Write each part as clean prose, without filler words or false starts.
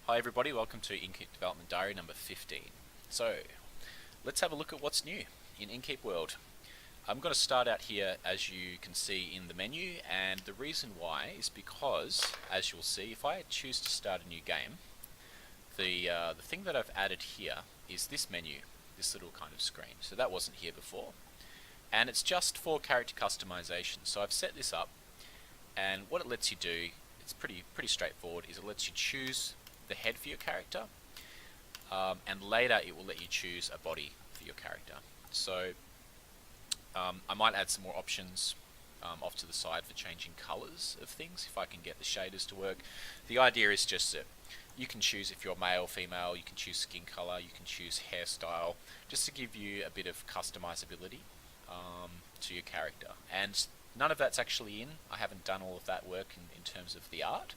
Hi everybody, welcome to Innkeep Development Diary number 15. So, let's have a look at what's new in Innkeep World. I'm going to start out here as you can see in the menu, and the reason why is because, as you'll see, if I choose to start a new game, the thing that I've added here is this menu, this little kind of screen. So that wasn't here before. And it's just for character customization. So I've set this up, and what it lets you do, it's pretty straightforward, is it lets you choose the head for your character, and later it will let you choose a body for your character. So I might add some more options off to the side for changing colors of things if I can get the shaders to work. The idea is just that you can choose if you're male or female, you can choose skin color, you can choose hairstyle, just to give you a bit of customizability to your character. And none of that's actually in. I haven't done all of that work in terms of the art,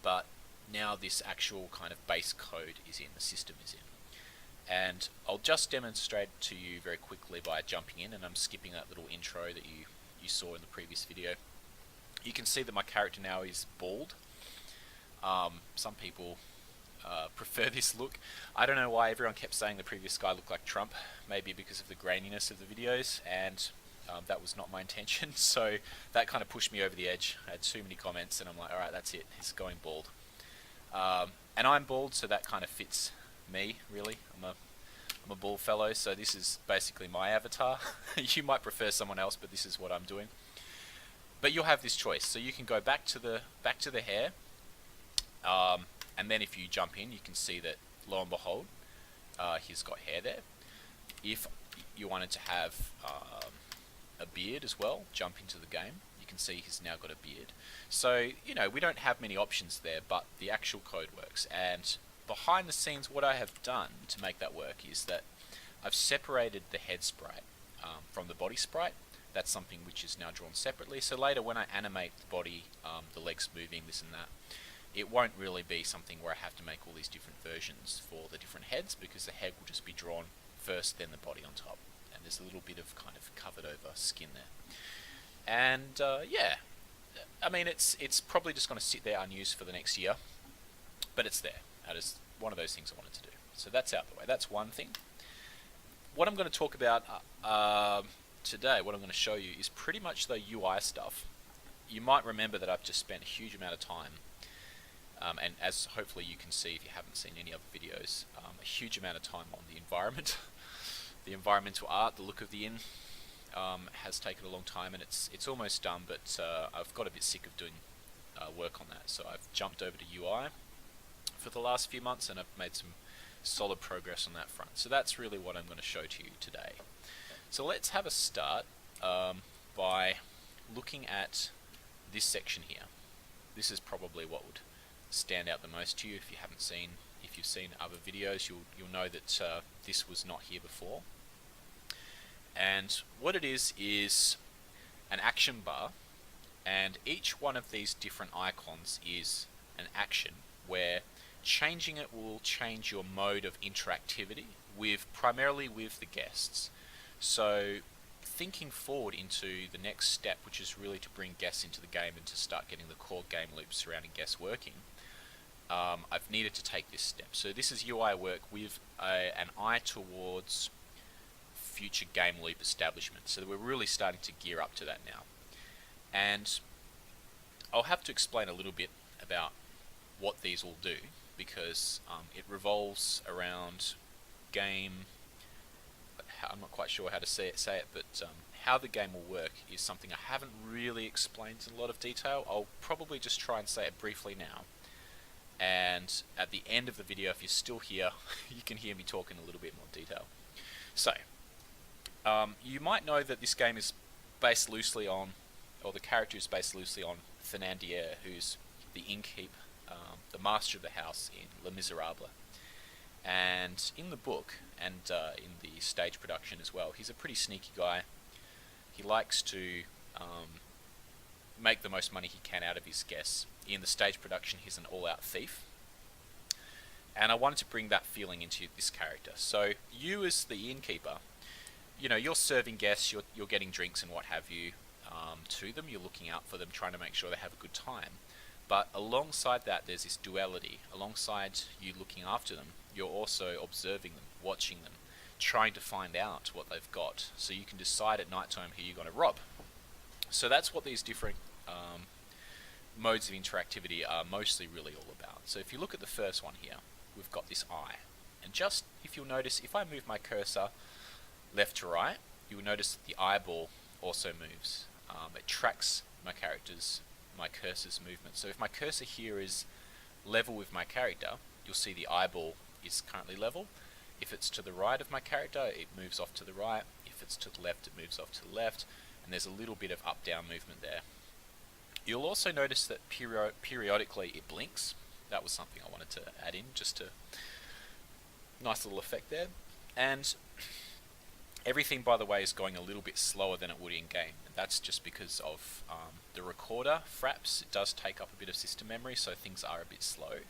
but now this actual kind of base code is in, the system is in. And I'll just demonstrate to you very quickly by jumping in, and I'm skipping that little intro that you saw in the previous video. You can see that my character now is bald. Some people prefer this look. I don't know why everyone kept saying the previous guy looked like Trump, maybe because of the graininess of the videos, and that was not my intention, so that kind of pushed me over the edge. I had too many comments, and I'm like, alright, that's it, he's going bald. And I'm bald, so that kind of fits me, really. I'm a bald fellow, so this is basically my avatar. You might prefer someone else, but this is what I'm doing. But you'll have this choice, so you can go back to the hair, and then if you jump in, you can see that, lo and behold, he's got hair there. If you wanted to have a beard as well, jump into the game, you can see he's now got a beard. So, you know, we don't have many options there, but the actual code works. And behind the scenes, what I have done to make that work is that I've separated the head sprite from the body sprite. That's something which is now drawn separately. So later when I animate the body, the legs moving, this and that, it won't really be something where I have to make all these different versions for the different heads, because the head will just be drawn first, then the body on top. And there's a little bit of kind of covered over skin there. And yeah, I mean, it's probably just going to sit there unused for the next year, but it's there. That is one of those things I wanted to do. So that's out the way. That's one thing. What I'm going to talk about today, what I'm going to show you, is pretty much the UI stuff. You might remember that I've just spent a huge amount of time, and as hopefully you can see if you haven't seen any other videos, a huge amount of time on the environment. The environmental art, the look of the inn, has taken a long time, and it's almost done, but I've got a bit sick of doing work on that, so I've jumped over to UI for the last few months, and I've made some solid progress on that front. So that's really what I'm going to show to you today. So let's have a start by looking at this section here. This is probably what would stand out the most to you if you haven't seen. If you've seen other videos, you'll know that this was not here before. And what it is an action bar, and each one of these different icons is an action where changing it will change your mode of interactivity primarily with the guests. So thinking forward into the next step, which is really to bring guests into the game and to start getting the core game loops surrounding guests working, I've needed to take this step. So this is UI work with an eye towards future game loop establishment. So we're really starting to gear up to that now. And I'll have to explain a little bit about what these all do, because it revolves around game. I'm not quite sure how to say it, but how the game will work is something I haven't really explained in a lot of detail. I'll probably just try and say it briefly now. And at the end of the video, if you're still here, you can hear me talk in a little bit more detail. So, you might know that this game is based loosely on, or the character is based loosely on Thénardier, who's the innkeep, the master of the house in Les Miserables. And in the book, and in the stage production as well, he's a pretty sneaky guy. He likes to make the most money he can out of his guests. In the stage production, he's an all-out thief. And I wanted to bring that feeling into this character. So you as the innkeeper, you know, you're serving guests, you're getting drinks and what have you to them, you're looking out for them, trying to make sure they have a good time. But alongside that, there's this duality. Alongside you looking after them, you're also observing them, watching them, trying to find out what they've got, so you can decide at night time who you're going to rob. So that's what these different modes of interactivity are mostly really all about. So if you look at the first one here, we've got this eye. And just, if you'll notice, if I move my cursor left to right, you will notice that the eyeball also moves. It tracks my cursor's movement. So if my cursor here is level with my character, you'll see the eyeball is currently level. If it's to the right of my character, it moves off to the right. If it's to the left, it moves off to the left. And there's a little bit of up-down movement there. You'll also notice that periodically it blinks. That was something I wanted to add in, just to nice little effect there. And everything, by the way, is going a little bit slower than it would in game. And that's just because of the recorder, Fraps. It does take up a bit of system memory, so things are a bit slow.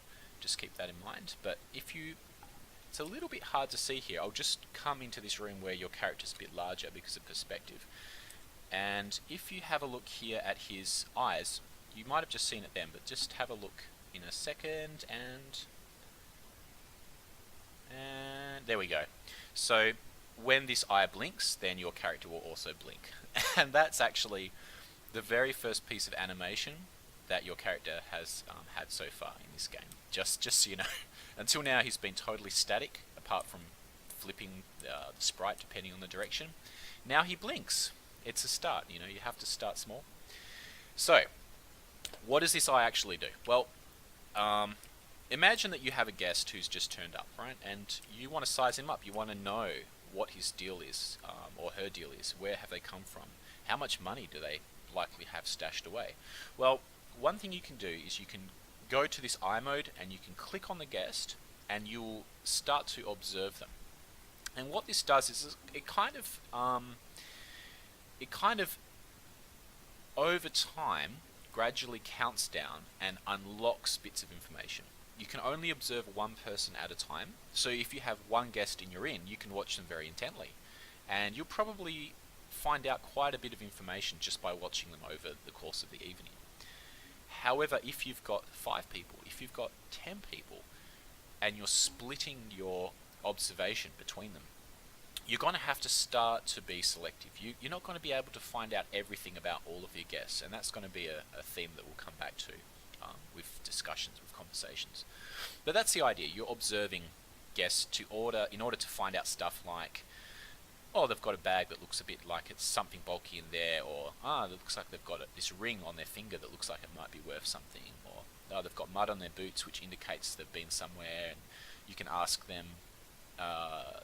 Just keep that in mind. But it's a little bit hard to see here. I'll just come into this room where your character's a bit larger because of perspective. And if you have a look here at his eyes, you might have just seen it then, but just have a look in a second, and there we go. So when this eye blinks, then your character will also blink. And that's actually the very first piece of animation that your character has had so far in this game. Just so you know. Until now he's been totally static, apart from flipping the sprite depending on the direction. Now he blinks. It's a start, you have to start small. So, what does this eye actually do? Well, imagine that you have a guest who's just turned up, right? And you want to size him up. You want to know what his deal is, or her deal is. Where have they come from? How much money do they likely have stashed away? Well, one thing you can do is you can go to this eye mode and you can click on the guest and you'll start to observe them. And what this does is it kind of over time gradually counts down and unlocks bits of information. You can only observe one person at a time, so if you have one guest in your inn, you can watch them very intently, and you'll probably find out quite a bit of information just by watching them over the course of the evening. However, if you've got 5 people, if you've got 10 people, and you're splitting your observation between them, you're going to have to start to be selective. You're not going to be able to find out everything about all of your guests, and that's going to be a theme that we'll come back to with discussions, with conversations. But that's the idea. You're observing guests in order to find out stuff like, oh, they've got a bag that looks a bit like it's something bulky in there, or it looks like they've got this ring on their finger that looks like it might be worth something, or they've got mud on their boots which indicates they've been somewhere, and you can ask them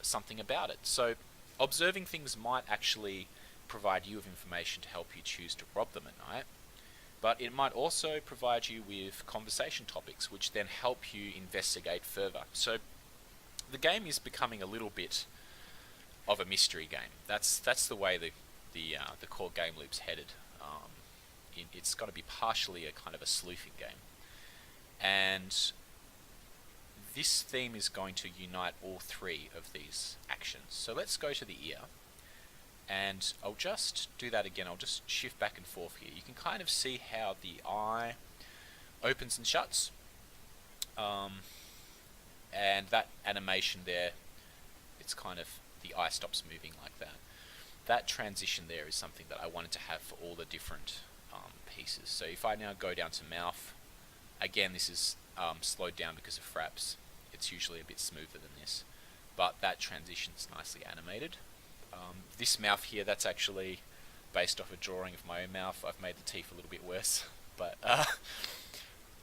something about it. So observing things might actually provide you with information to help you choose to rob them at night, but it might also provide you with conversation topics which then help you investigate further. So the game is becoming a little bit of a mystery game. That's the way the core game loop's headed. It's going to be partially a kind of a sleuthing game, and this theme is going to unite all 3 of these actions. So let's go to the ear, and I'll just do that again. I'll just shift back and forth here. You can kind of see how the eye opens and shuts, and that animation there, it's kind of, the eye stops moving like that. That transition there is something that I wanted to have for all the different pieces. So if I now go down to mouth, again this is slowed down because of Fraps. It's usually a bit smoother than this, but that transition's nicely animated. This mouth here, that's actually based off a drawing of my own mouth. I've made the teeth a little bit worse, but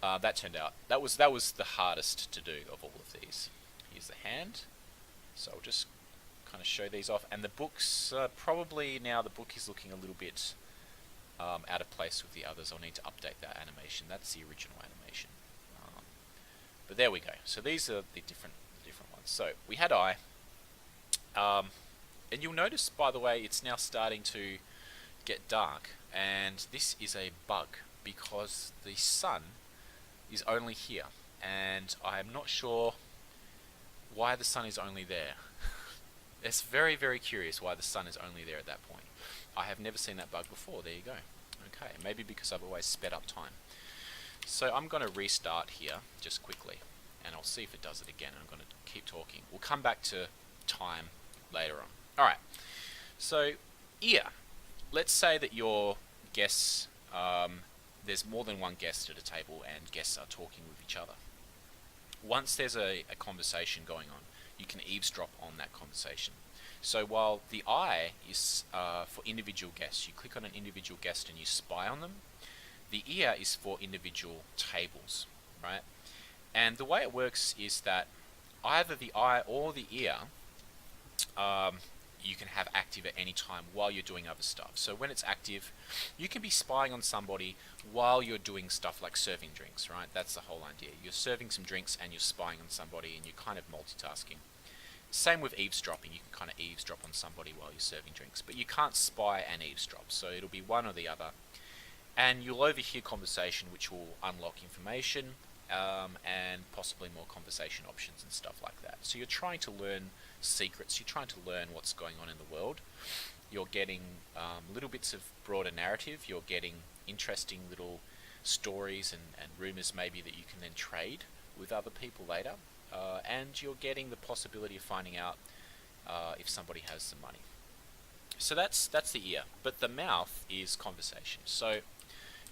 that turned out, that was the hardest to do of all of these. Here's the hand, so I'll just kind of show these off. And the books, probably now the book is looking a little bit out of place with the others. I'll need to update that animation. That's the original animation. But there we go. So these are the different ones. So we had eye, and you'll notice, by the way, it's now starting to get dark, and this is a bug because the sun is only here, and I am not sure why the sun is only there. It's very, very curious why the sun is only there at that point. I have never seen that bug before. There you go. Okay, maybe because I've always sped up time. So I'm going to restart here just quickly, and I'll see if it does it again. I'm going to keep talking. We'll come back to time later on. Alright, so ear. Let's say that your guests, there's more than one guest at a table and guests are talking with each other. Once there's a conversation going on, you can eavesdrop on that conversation. So while the eye is for individual guests, you click on an individual guest and you spy on them, the ear is for individual tables, right? And the way it works is that either the eye or the ear you can have active at any time while you're doing other stuff. So when it's active, you can be spying on somebody while you're doing stuff like serving drinks, right? That's the whole idea. You're serving some drinks and you're spying on somebody and you're kind of multitasking. Same with eavesdropping. You can kind of eavesdrop on somebody while you're serving drinks, but you can't spy and eavesdrop, so it'll be one or the other. And you'll overhear conversation, which will unlock information and possibly more conversation options and stuff like that. So you're trying to learn secrets, you're trying to learn what's going on in the world. You're getting little bits of broader narrative, you're getting interesting little stories and rumours maybe that you can then trade with other people later. And you're getting the possibility of finding out if somebody has some money. So that's the ear. But the mouth is conversation. So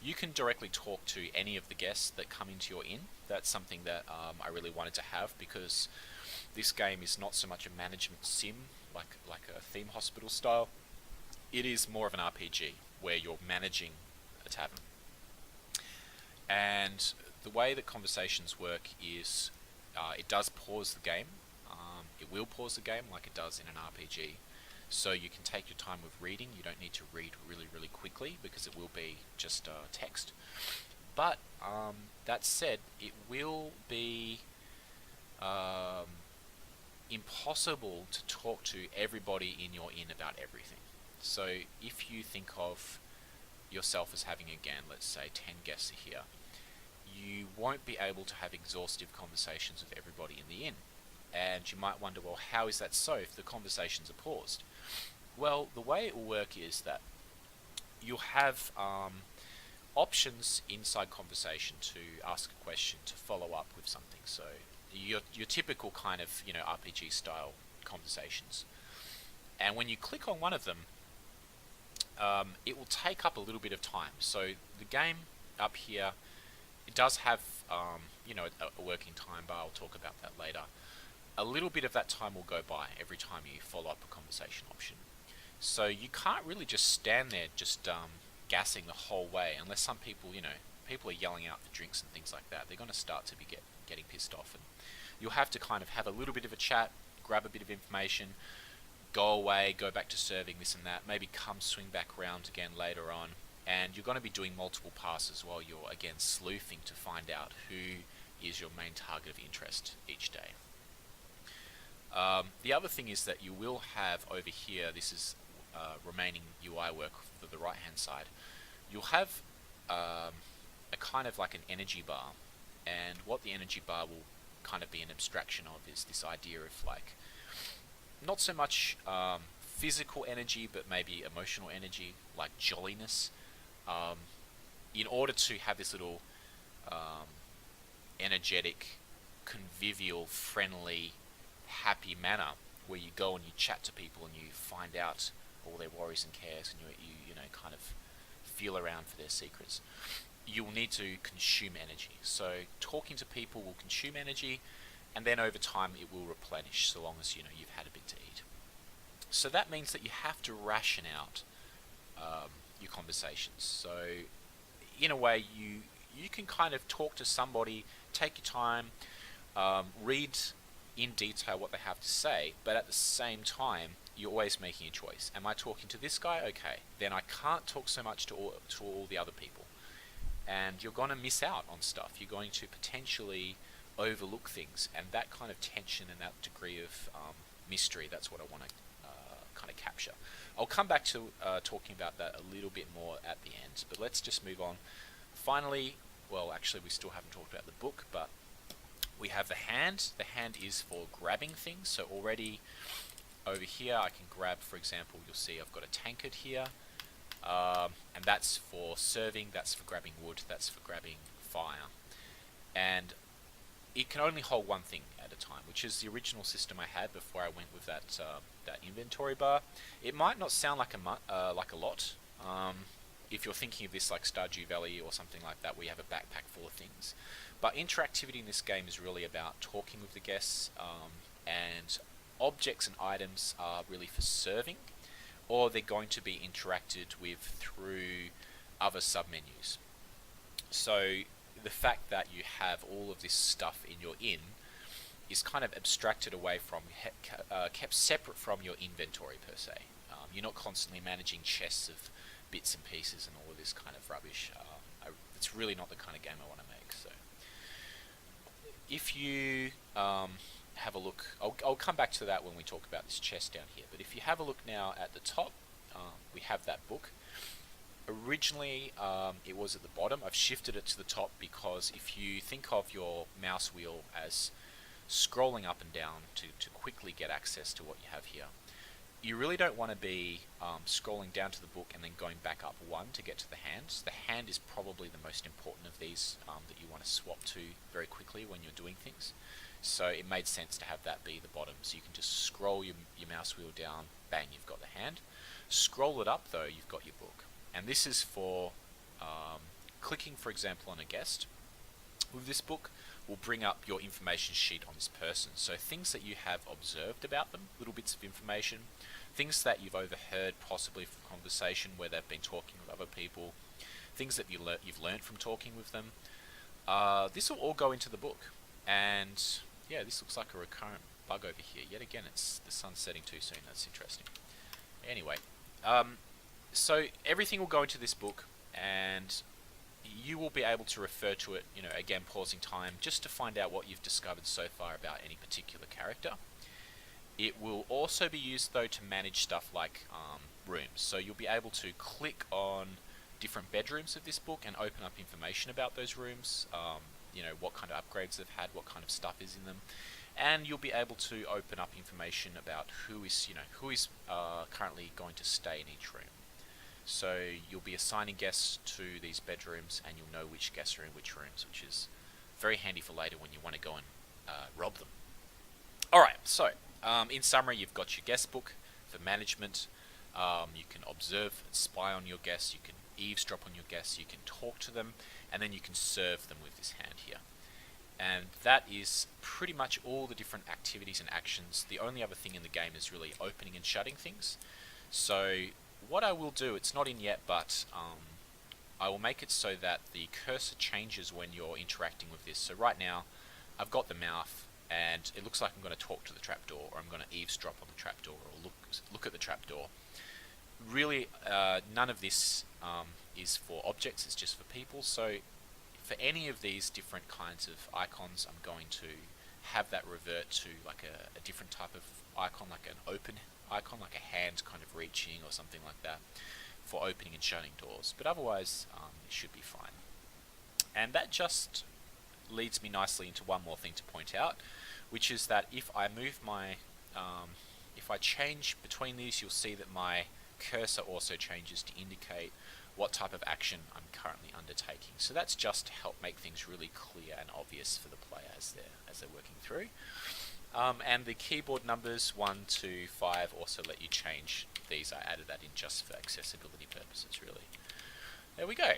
you can directly talk to any of the guests that come into your inn. That's something that I really wanted to have, because this game is not so much a management sim like a theme hospital style. It is more of an RPG where you're managing a tavern. And the way that conversations work is it does pause the game. It will pause the game like it does in an RPG. So you can take your time with reading. You don't need to read really, really quickly because it will be just text. But that said, it will be impossible to talk to everybody in your inn about everything. So if you think of yourself as having, again, let's say 10 guests here, you won't be able to have exhaustive conversations with everybody in the inn. And you might wonder, well, how is that so if the conversations are paused? Well, the way it will work is that you'll have options inside conversation to ask a question, to follow up with something. So your typical kind of RPG style conversations. And when you click on one of them, it will take up a little bit of time. So the game up here, it does have a working time bar. I'll talk about that later. A little bit of that time will go by every time you follow up a conversation option. So you can't really just stand there just gassing the whole way, unless some people, people are yelling out for drinks and things like that. They're going to start to be getting pissed off, and you'll have to kind of have a little bit of a chat, grab a bit of information, go away, go back to serving this and that, maybe come swing back around again later on, and you're going to be doing multiple passes while you're again sleuthing to find out who is your main target of interest each day. The other thing is that you will have over here, this is remaining UI work for the right hand side, you'll have a kind of like an energy bar, and what the energy bar will kind of be an abstraction of is this idea of like not so much physical energy but maybe emotional energy, like jolliness, in order to have this little energetic, convivial, friendly, happy manner where you go and you chat to people and you find out all their worries and cares, and you kind of feel around for their secrets. You'll need to consume energy. So talking to people will consume energy, and then over time it will replenish, so long as you've had a bit to eat. So that means that you have to ration out your conversations. So in a way, you can kind of talk to somebody, take your time, read in detail what they have to say, but at the same time you're always making a choice. Am I talking to this guy? Okay, then I can't talk so much to all the other people, and you're going to miss out on stuff. You're going to potentially overlook things, and that kind of tension and that degree of mystery, that's what I want to kind of capture. I'll come back to talking about that a little bit more at the end, but let's just move on. Finally, well, actually we still haven't talked about the book, but we have the hand. The hand is for grabbing things. So already over here I can grab, for example, you'll see I've got a tankard here, and that's for serving, that's for grabbing wood, that's for grabbing fire, and it can only hold one thing at a time, which is the original system I had before I went with that that inventory bar. It might not sound like a lot. If you're thinking of this like Stardew Valley or something like that, where you have a backpack full of things. But interactivity in this game is really about talking with the guests, and objects and items are really for serving, or they're going to be interacted with through other submenus. So the fact that you have all of this stuff in your inn is kind of abstracted away from, kept separate from your inventory per se. You're not constantly managing chests of bits and pieces and all of this kind of rubbish. It's really not the kind of game I want to make. So if you have a look, I'll come back to that when we talk about this chest down here, but if you have a look now at the top, we have that book. Originally it was at the bottom. I've shifted it to the top because if you think of your mouse wheel as scrolling up and down to quickly get access to what you have here, you really don't want to be scrolling down to the book and then going back up one to get to the hands. The hand is probably the most important of these that you want to swap to very quickly when you're doing things. So it made sense to have that be the bottom, so you can just scroll your mouse wheel down, bang, you've got the hand. Scroll it up though, you've got your book. And this is for clicking, for example, on a guest. With this book, will bring up your information sheet on this person. So things that you have observed about them, little bits of information, things that you've overheard possibly from conversation where they've been talking with other people, things that you've learned from talking with them. This will all go into the book. And yeah, this looks like a recurrent bug over here. Yet again, it's the sun's setting too soon. That's interesting. Anyway, so everything will go into this book, and you will be able to refer to it, again, pausing time, just to find out what you've discovered so far about any particular character. It will also be used, though, to manage stuff like rooms. So you'll be able to click on different bedrooms of this book and open up information about those rooms, what kind of upgrades they've had, what kind of stuff is in them. And you'll be able to open up information about who is currently going to stay in each room. So you'll be assigning guests to these bedrooms, and you'll know which guests are in which rooms, which is very handy for later when you want to go and rob them. Alright, so in summary, you've got your guest book for management. You can observe and spy on your guests, you can eavesdrop on your guests, you can talk to them, and then you can serve them with this hand here. And that is pretty much all the different activities and actions. The only other thing in the game is really opening and shutting things. So what I will do, it's not in yet, but I will make it so that the cursor changes when you're interacting with this. So right now, I've got the mouth, and it looks like I'm going to talk to the trapdoor, or I'm going to eavesdrop on the trapdoor, or look at the trapdoor. Really, none of this is for objects, it's just for people. So for any of these different kinds of icons, I'm going to have that revert to like a different type of icon, like an open icon, like a hand kind of reaching or something like that for opening and shutting doors. But otherwise, it should be fine. And that just leads me nicely into one more thing to point out, which is that if I move my, if I change between these, you'll see that my cursor also changes to indicate what type of action I'm currently undertaking. So that's just to help make things really clear and obvious for the player as they're working through. And the keyboard numbers 1 to 5 also let you change these. I added that in just for accessibility purposes, really. There we go.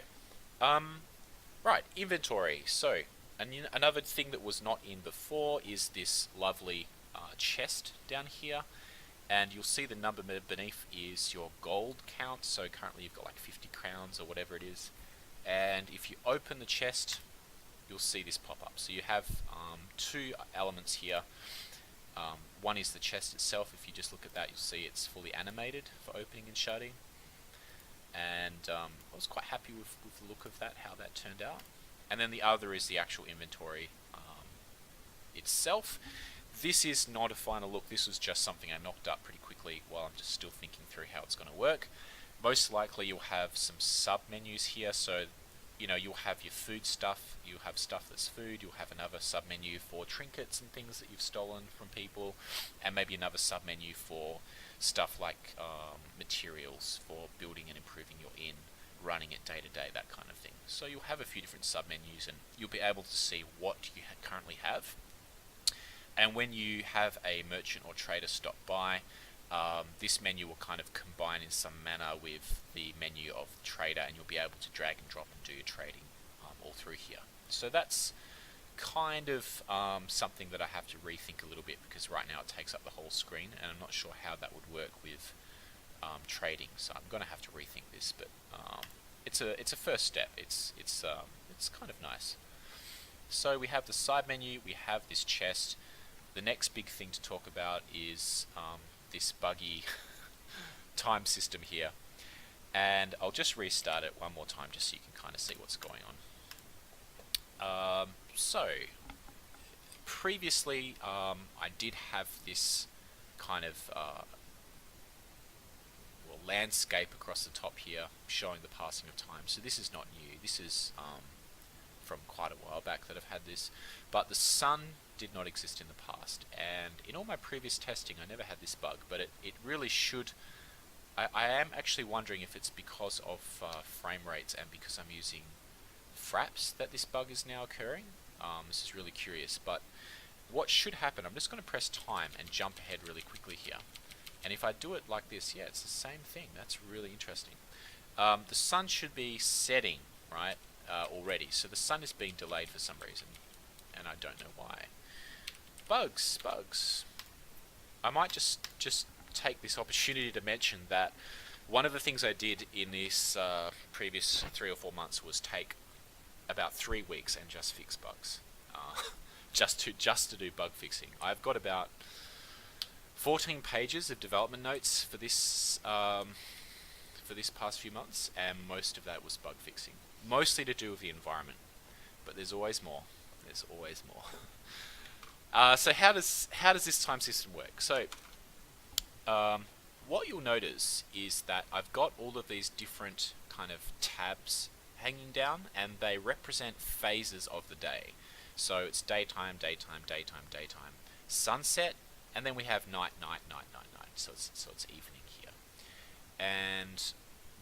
Right, inventory. So another thing that was not in before is this lovely chest down here. And you'll see the number beneath is your gold count. So currently you've got like 50 crowns or whatever it is. And if you open the chest, you'll see this pop up. So you have two elements here. One is the chest itself. If you just look at that, you'll see it's fully animated for opening and shutting. And I was quite happy with the look of that, how that turned out. And then the other is the actual inventory itself. This is not a final look. This was just something I knocked up pretty quickly while I'm just still thinking through how it's going to work. Most likely you'll have some sub-menus here. So, you'll have your food stuff. You'll have stuff that's food. You'll have another sub-menu for trinkets and things that you've stolen from people. And maybe another sub-menu for stuff like materials for building and improving your inn. running it day to day, that kind of thing. So you'll have a few different sub-menus, and you'll be able to see what you currently have. And when you have a merchant or trader stop by, this menu will kind of combine in some manner with the menu of the trader, and you'll be able to drag and drop and do your trading all through here. So that's kind of something that I have to rethink a little bit, because right now it takes up the whole screen, and I'm not sure how that would work with trading. So I'm going to have to rethink this, but it's a first step. It's kind of nice. So we have the side menu, we have this chest. The next big thing to talk about is this buggy time system here, and I'll just restart it one more time just so you can kind of see what's going on. So previously I did have this kind of landscape across the top here showing the passing of time. So this is not new. This is from quite a while back that I've had this, but the sun did not exist in the past, and in all my previous testing I never had this bug, but it really should. I am actually wondering if it's because of frame rates and because I'm using fraps that this bug is now occurring. This is really curious, but what should happen, I'm just going to press time and jump ahead really quickly here, and if I do it like this, yeah, it's the same thing. That's really interesting. The sun should be setting, right, already, so the sun is being delayed for some reason, and I don't know why. Bugs. I might just take this opportunity to mention that one of the things I did in this previous 3 or 4 months was take about 3 weeks and just fix bugs, just to do bug fixing. I've got about 14 pages of development notes for this past few months, and most of that was bug fixing, mostly to do with the environment. But there's always more. There's always more. So how does this time system work? So what you'll notice is that I've got all of these different kind of tabs hanging down, and they represent phases of the day. So it's daytime, daytime, daytime, daytime, sunset, and then we have night, night, night, night, night. So it's evening here. And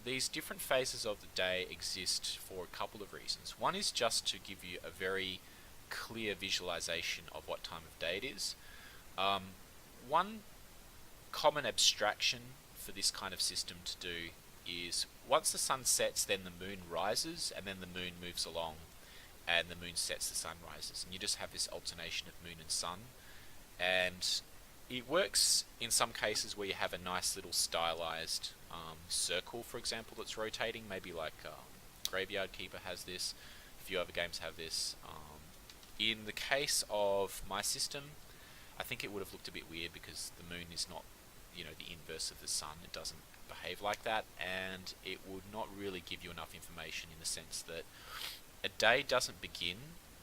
these different phases of the day exist for a couple of reasons. One is just to give you a very clear visualization of what time of day it is. One common abstraction for this kind of system to do is once the sun sets, then the moon rises, and then the moon moves along, and the moon sets, the sun rises, and you just have this alternation of moon and sun. And it works in some cases where you have a nice little stylized circle, for example, that's rotating. Maybe like Graveyard Keeper has this, a few other games have this. In the case of my system, I think it would have looked a bit weird because the moon is not, the inverse of the sun. It doesn't behave like that, and it would not really give you enough information in the sense that a day doesn't begin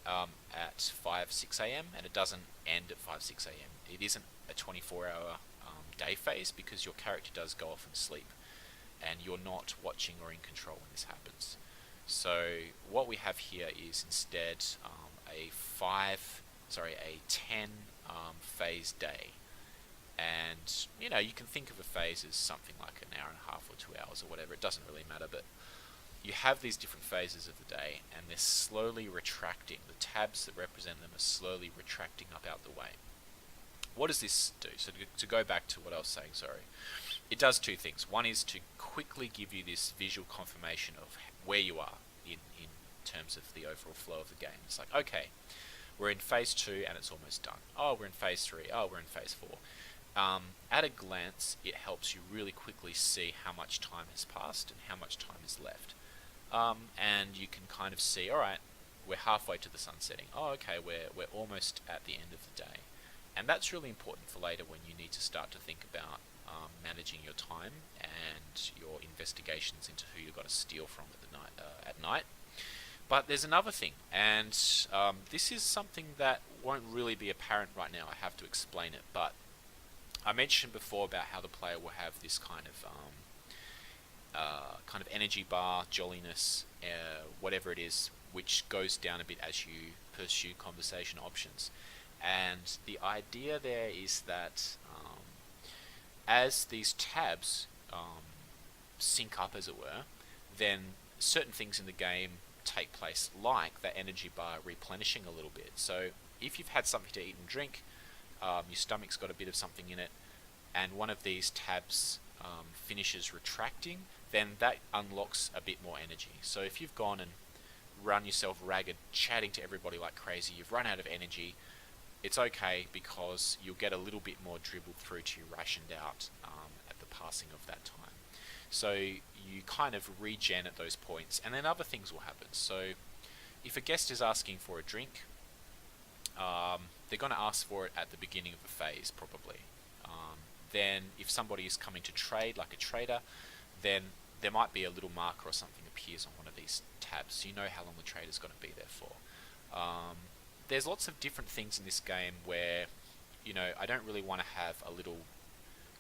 at 5-6 a.m. and it doesn't end at 5-6 a.m. It isn't a 24-hour day phase because your character does go off and sleep, and you're not watching or in control when this happens. So what we have here is instead a 10 phase day, and you can think of a phase as something like an hour and a half or 2 hours or whatever. It doesn't really matter, but you have these different phases of the day, and they're slowly retracting. The tabs that represent them are slowly retracting up out the way. What does this do? So to go back to what I was saying, it does two things. One is to quickly give you this visual confirmation of where you are in terms of the overall flow of the game. It's like, okay, we're in phase 2 and it's almost done. Oh, we're in phase 3. Oh, we're in phase 4. At a glance, it helps you really quickly see how much time has passed and how much time is left. And you can kind of see, alright, we're halfway to the sun setting. Oh, okay, we're almost at the end of the day. And that's really important for later when you need to start to think about managing your time and your investigations into who you've got to steal from at night. But there's another thing, and this is something that won't really be apparent right now. I have to explain it, but I mentioned before about how the player will have this kind of energy bar, jolliness, whatever it is, which goes down a bit as you pursue conversation options. And the idea there is that as these tabs sync up, as it were, then certain things in the game take place, like that energy bar replenishing a little bit. So if you've had something to eat and drink, your stomach's got a bit of something in it, and one of these tabs finishes retracting, then that unlocks a bit more energy. So if you've gone and run yourself ragged, chatting to everybody like crazy, you've run out of energy, it's okay, because you'll get a little bit more dribbled through to you, rationed out at the passing of that time. So you kind of regen at those points, and then other things will happen. So if a guest is asking for a drink, they're going to ask for it at the beginning of the phase, probably. Then if somebody is coming to trade, like a trader, then there might be a little marker or something appears on one of these tabs, so you know how long the trader's going to be there for. There's lots of different things in this game where, you know, I don't really want to have a little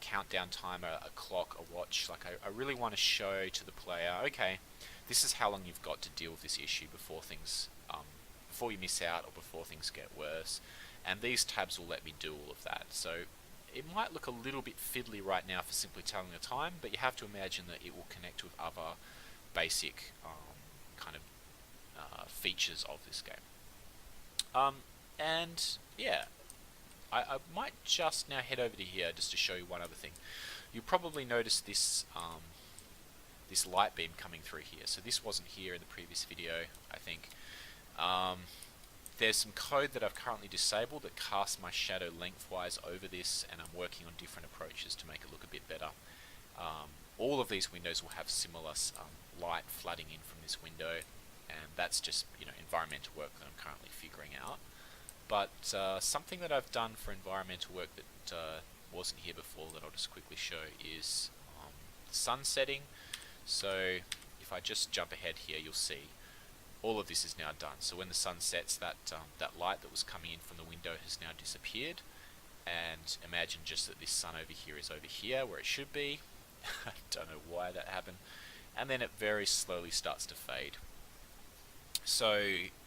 countdown timer, a clock, a watch. Like I really want to show to the player, okay, this is how long you've got to deal with this issue before things, before you miss out or before things get worse. And these tabs will let me do all of that. So it might look a little bit fiddly right now for simply telling the time, but you have to imagine that it will connect with other basic kind of features of this game. And yeah, I might just now head over to here just to show you one other thing. You'll probably notice this this light beam coming through here. So this wasn't here in the previous video, I think. There's some code that I've currently disabled that casts my shadow lengthwise over this, and I'm working on different approaches to make it look a bit better. All of these windows will have similar light flooding in from this window, and that's just, you know, environmental work that I'm currently figuring out. But something that I've done for environmental work that wasn't here before that I'll just quickly show is sun setting. So if I just jump ahead here, you'll see all of this is now done. So when the sun sets, that light that was coming in from the window has now disappeared. And imagine just that this sun over here is over here where it should be. I don't know why that happened. And then it very slowly starts to fade. So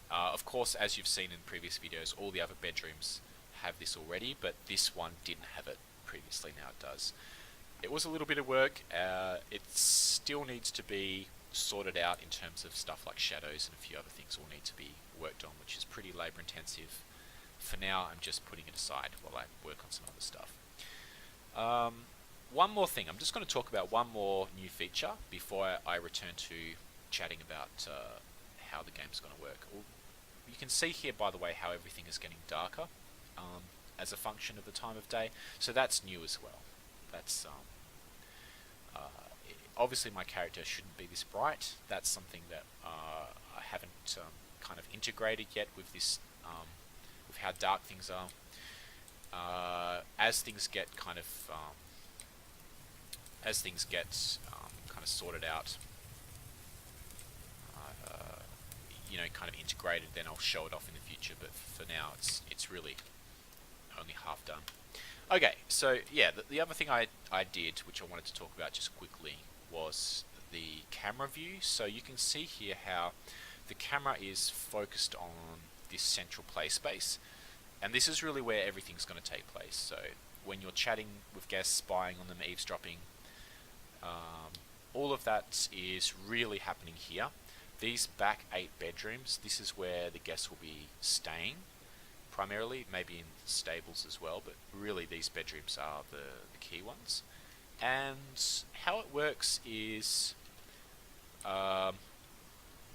of course, as you've seen in previous videos, all the other bedrooms have this already, but this one didn't have it previously. Now it does. It was a little bit of work. It still needs to be sorted out in terms of stuff like shadows, and a few other things will need to be worked on, which is pretty labor intensive. For now, I'm just putting it aside while I work on some other stuff. One more thing, I'm just going to talk about one more new feature before I return to chatting about how the game's going to work. You can see here, by the way, how everything is getting darker as a function of the time of day, so that's new as well. That's obviously my character shouldn't be this bright. That's something that I haven't kind of integrated yet with this, with how dark things are. As things get kind of sorted out, you know, kind of integrated, then I'll show it off in the future. But for now, it's really only half done. Okay, so yeah, the other thing I did, which I wanted to talk about just quickly, was the camera view. So you can see here how the camera is focused on this central play space, and this is really where everything's going to take place. So when you're chatting with guests, spying on them, eavesdropping, all of that is really happening here. These back 8 bedrooms, this is where the guests will be staying primarily, maybe in stables as well, but really these bedrooms are the key ones. And how it works is,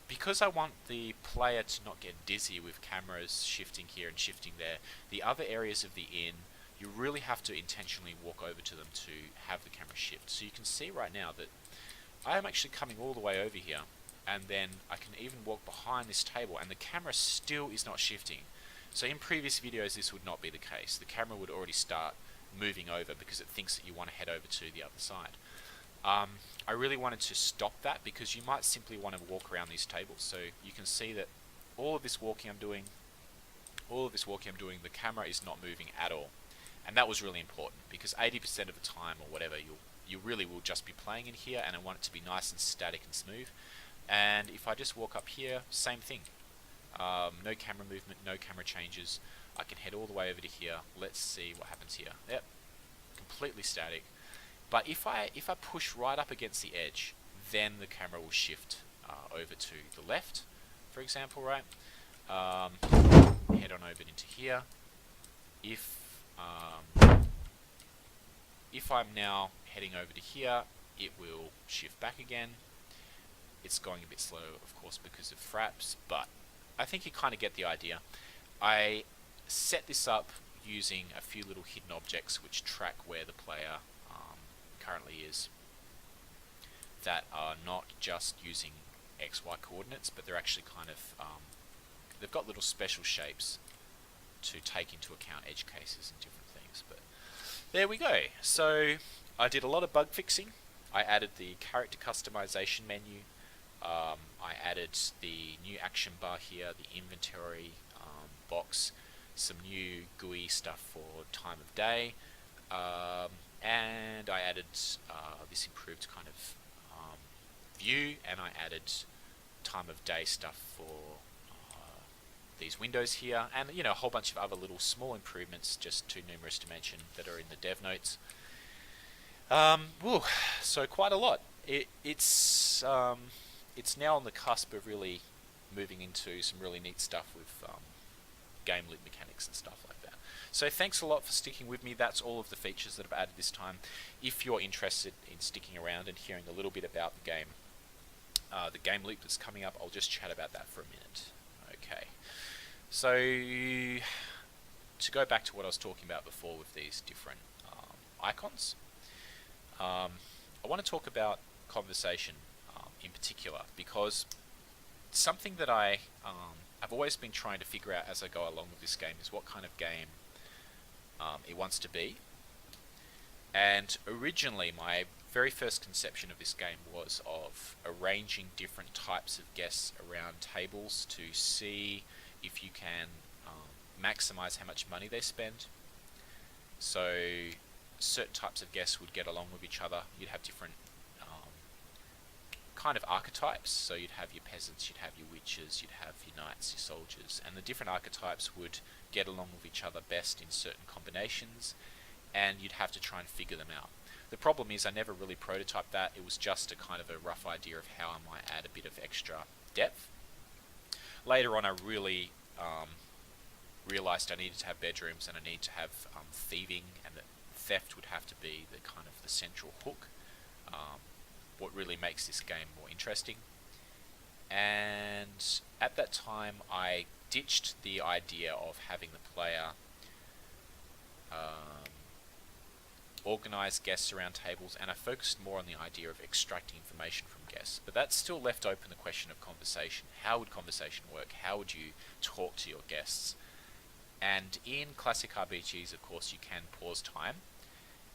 because I want the player to not get dizzy with cameras shifting here and shifting there, the other areas of the inn, you really have to intentionally walk over to them to have the camera shift. So you can see right now that I am actually coming all the way over here, and then I can even walk behind this table, and the camera still is not shifting. So in previous videos this would not be the case. The camera would already start moving over because it thinks that you want to head over to the other side. I really wanted to stop that because you might simply want to walk around these tables. So you can see that all of this walking I'm doing, the camera is not moving at all. And that was really important because 80% of the time or whatever, you really will just be playing in here, and I want it to be nice and static and smooth. And if I just walk up here, same thing. No camera movement, no camera changes. I can head all the way over to here. Let's see what happens here. Yep, completely static. But if I push right up against the edge, then the camera will shift over to the left, for example, right? Head on over into here. If I'm now heading over to here, it will shift back again. It's going a bit slow, of course, because of fraps, but I think you kind of get the idea. I set this up using a few little hidden objects which track where the player currently is, that are not just using XY coordinates, but they're actually kind of they've got little special shapes to take into account edge cases and different things. But there we go. So I did a lot of bug fixing. I added the character customization menu. I added the new action bar here, the inventory box, some new GUI stuff for time of day, and I added this improved kind of view, and I added time of day stuff for these windows here, and a whole bunch of other little small improvements, just too numerous to mention, that are in the dev notes. So quite a lot. It's now on the cusp of really moving into some really neat stuff with game loop mechanics and stuff like that. So thanks a lot for sticking with me. That's all of the features that I've added this time. If you're interested in sticking around and hearing a little bit about the game loop that's coming up, I'll just chat about that for a minute. Okay. So to go back to what I was talking about before with these different icons, I want to talk about conversation in particular, because something that I've always been trying to figure out as I go along with this game is what kind of game it wants to be. And originally my very first conception of this game was of arranging different types of guests around tables to see if you can maximize how much money they spend. So certain types of guests would get along with each other. You'd have different kind of archetypes. So you'd have your peasants, you'd have your witches, you'd have your knights, your soldiers, and the different archetypes would get along with each other best in certain combinations, and you'd have to try and figure them out. The problem is I never really prototyped that. It was just a kind of a rough idea of how I might add a bit of extra depth. Later on I really realized I needed to have bedrooms, and I needed to have thieving, and that theft would have to be the kind of the central hook, what really makes this game more interesting. And at that time I ditched the idea of having the player organize guests around tables, and I focused more on the idea of extracting information from guests. But that still left open the question of conversation. How would conversation work? How would you talk to your guests? And in classic RPGs, of course, you can pause time,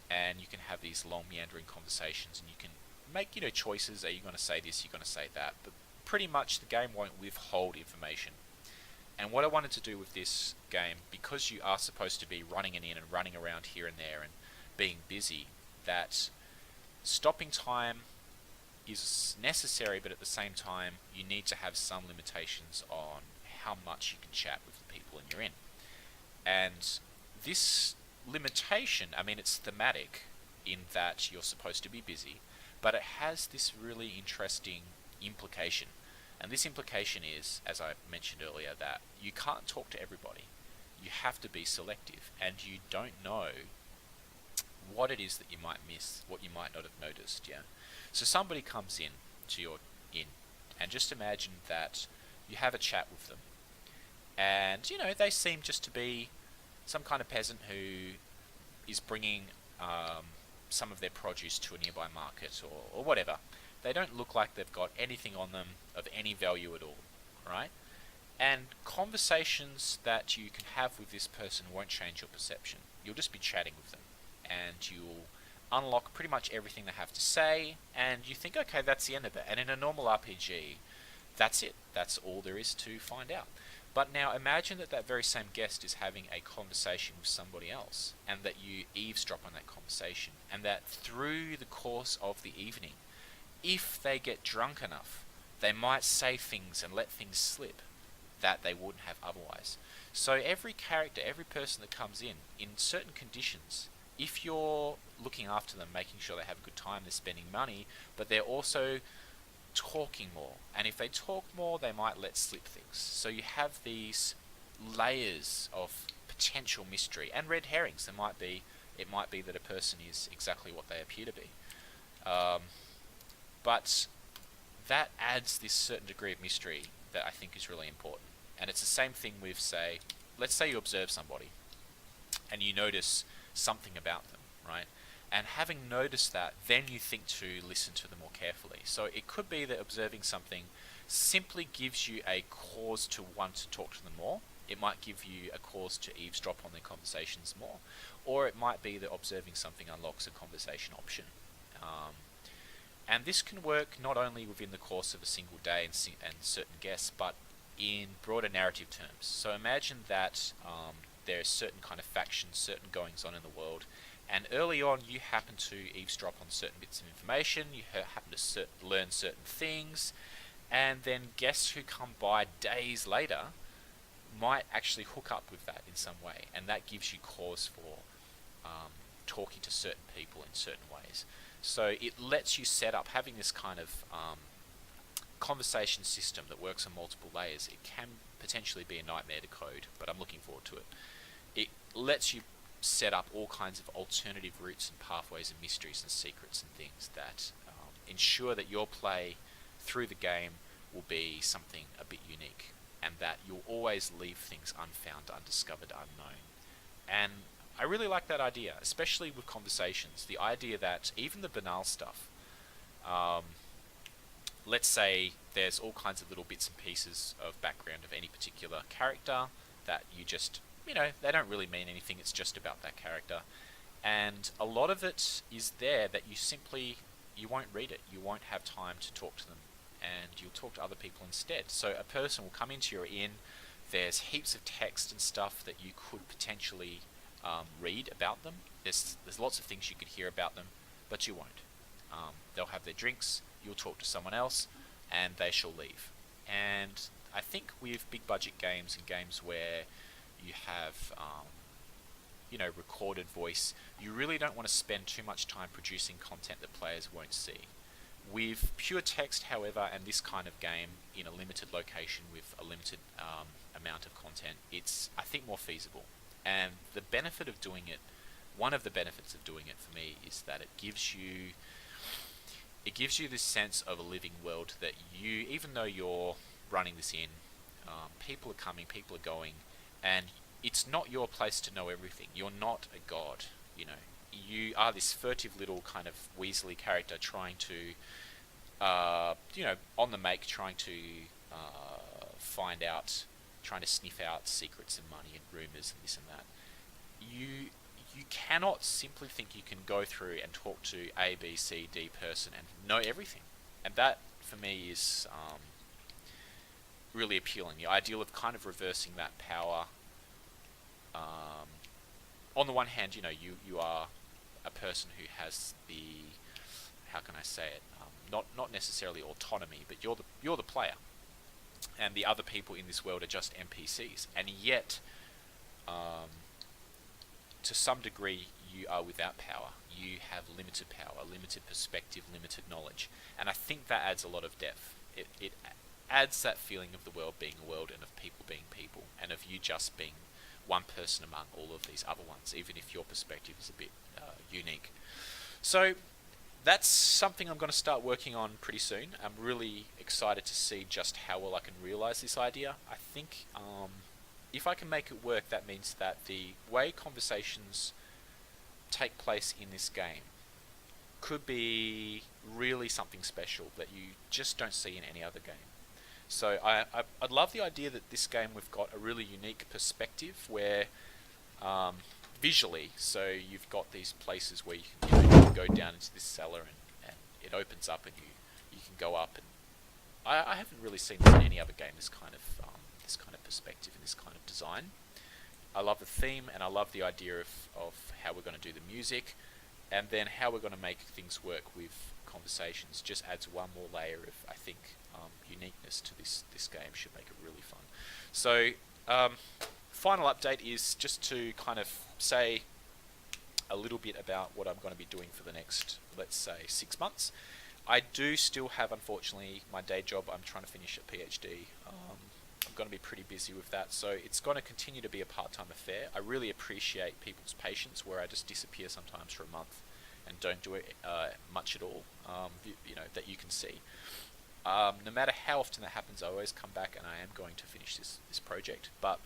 and you can have these long meandering conversations, and you can make choices. Are you going to say this? You're going to say that? But pretty much the game won't withhold information. And what I wanted to do with this game, because you are supposed to be running it in and running around here and there and being busy, that stopping time is necessary, but at the same time you need to have some limitations on how much you can chat with the people you're in. And this limitation, I mean, it's thematic in that you're supposed to be busy, but it has this really interesting implication. And this implication is, as I mentioned earlier, that you can't talk to everybody. You have to be selective, and you don't know what it is that you might miss, what you might not have noticed. Yeah. So somebody comes in to your inn, and just imagine that you have a chat with them, and they seem just to be some kind of peasant who is bringing some of their produce to a nearby market or whatever. They don't look like they've got anything on them of any value at all, right? And conversations that you can have with this person won't change your perception. You'll just be chatting with them, and you'll unlock pretty much everything they have to say, and you think, okay, that's the end of it. And in a normal RPG, that's it. That's all there is to find out. But now imagine that that very same guest is having a conversation with somebody else, and that you eavesdrop on that conversation, and that through the course of the evening, if they get drunk enough, they might say things and let things slip that they wouldn't have otherwise. So every character, every person that comes in certain conditions, if you're looking after them, making sure they have a good time, they're spending money, but they're also talking more, and if they talk more, they might let slip things. So you have these layers of potential mystery and red herrings. It might be that a person is exactly what they appear to be, but that adds this certain degree of mystery that I think is really important. And it's the same thing with, say, let's say you observe somebody and you notice something about them, right? And having noticed that, then you think to listen to them more carefully. So it could be that observing something simply gives you a cause to want to talk to them more. It might give you a cause to eavesdrop on their conversations more. Or it might be that observing something unlocks a conversation option. And this can work not only within the course of a single day and certain guests, but in broader narrative terms. So imagine that there's certain kind of factions, certain goings on in the world, and early on you happen to eavesdrop on certain bits of information, you happen to learn certain things, and then guests who come by days later might actually hook up with that in some way, and that gives you cause for talking to certain people in certain ways. So it lets you set up, having this kind of conversation system that works on multiple layers. It can potentially be a nightmare to code, but I'm looking forward to it. It lets you set up all kinds of alternative routes and pathways and mysteries and secrets and things that ensure that your play through the game will be something a bit unique, and that you'll always leave things unfound, undiscovered, unknown. And I really like that idea, especially with conversations. The idea that even the banal stuff, let's say there's all kinds of little bits and pieces of background of any particular character that you just, they don't really mean anything, it's just about that character. And a lot of it is there that you won't read it, you won't have time to talk to them, and you'll talk to other people instead. So a person will come into your inn, there's heaps of text and stuff that you could potentially read about them. There's lots of things you could hear about them, but you won't. They'll have their drinks, you'll talk to someone else, and they shall leave. And I think with big budget games and games where you have recorded voice, you really don't want to spend too much time producing content that players won't see. With pure text, however, and this kind of game in a limited location with a limited amount of content, it's, I think, more feasible. And the benefit of doing it, one of the benefits of doing it for me, is that it gives you this sense of a living world that you, even though you're running this in, people are coming, people are going, and it's not your place to know everything. You're not a god, You are this furtive little kind of Weasley character trying to, on the make, trying to trying to sniff out secrets and money and rumours and this and that. You cannot simply think you can go through and talk to A, B, C, D person and know everything. And that, for me, is really appealing. The ideal of kind of reversing that power. On the one hand, you are a person who has the, how can I say it, not necessarily autonomy, but you're the player. And the other people in this world are just NPCs. And yet, to some degree, you are without power. You have limited power, limited perspective, limited knowledge. And I think that adds a lot of depth. It adds that feeling of the world being a world and of people being people, and of you just being one person among all of these other ones, even if your perspective is a bit unique. So that's something I'm going to start working on pretty soon. I'm really excited to see just how well I can realize this idea. I think if I can make it work, that means that the way conversations take place in this game could be really something special that you just don't see in any other game. So I'd love the idea that this game, we've got a really unique perspective where visually, so you've got these places where you can go down into this cellar and it opens up and you can go up, and I haven't really seen this in any other game, this kind of perspective and this kind of design. I love the theme, and I love the idea of how we're going to do the music, and then how we're going to make things work with conversations. Just adds one more layer of, I think, uniqueness to this game. Should make it really fun. So final update is just to kind of say a little bit about what I'm going to be doing for the next, let's say, 6 months. I do still have, unfortunately, my day job. I'm trying to finish a PhD. I'm going to be pretty busy with that, so it's going to continue to be a part-time affair. I really appreciate people's patience where I just disappear sometimes for a month and don't do it much at all, that you can see. No matter how often that happens, I always come back and I am going to finish this project. But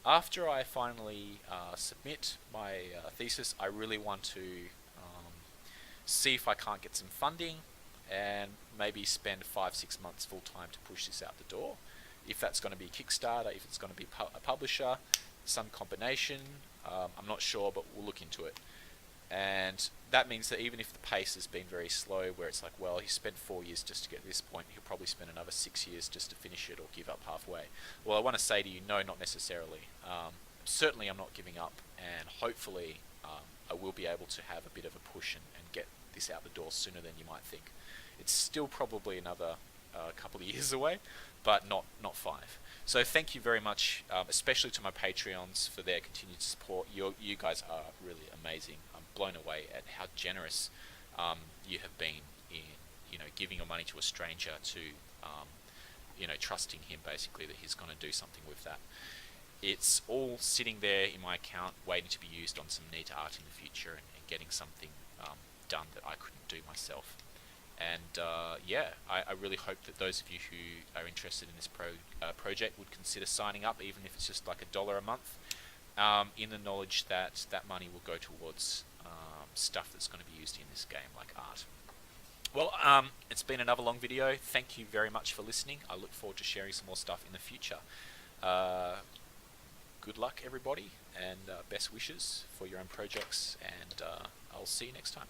after I finally submit my thesis, I really want to see if I can't get some funding and maybe spend 5-6 months full time to push this out the door. If that's going to be Kickstarter, if it's going to be a publisher, some combination, I'm not sure, but we'll look into it. And that means that even if the pace has been very slow, where it's like, well, he spent 4 years just to get to this point, he'll probably spend another 6 years just to finish it or give up halfway. Well, I want to say to you, no, not necessarily. Certainly I'm not giving up, and hopefully I will be able to have a bit of a push and get this out the door sooner than you might think. It's still probably another couple of years away, but not 5. So thank you very much, especially to my Patreons for their continued support. You guys are really amazing. I'm blown away at how generous you have been in giving your money to a stranger to trusting him basically that he's going to do something with that. It's all sitting there in my account waiting to be used on some neat art in the future and getting something done that I couldn't do myself. And I really hope that those of you who are interested in this project would consider signing up, even if it's just like $1 a month, in the knowledge that that money will go towards stuff that's going to be used in this game, like art. Well, it's been another long video. Thank you very much for listening. I look forward to sharing some more stuff in the future. Good luck, everybody, and best wishes for your own projects, and I'll see you next time.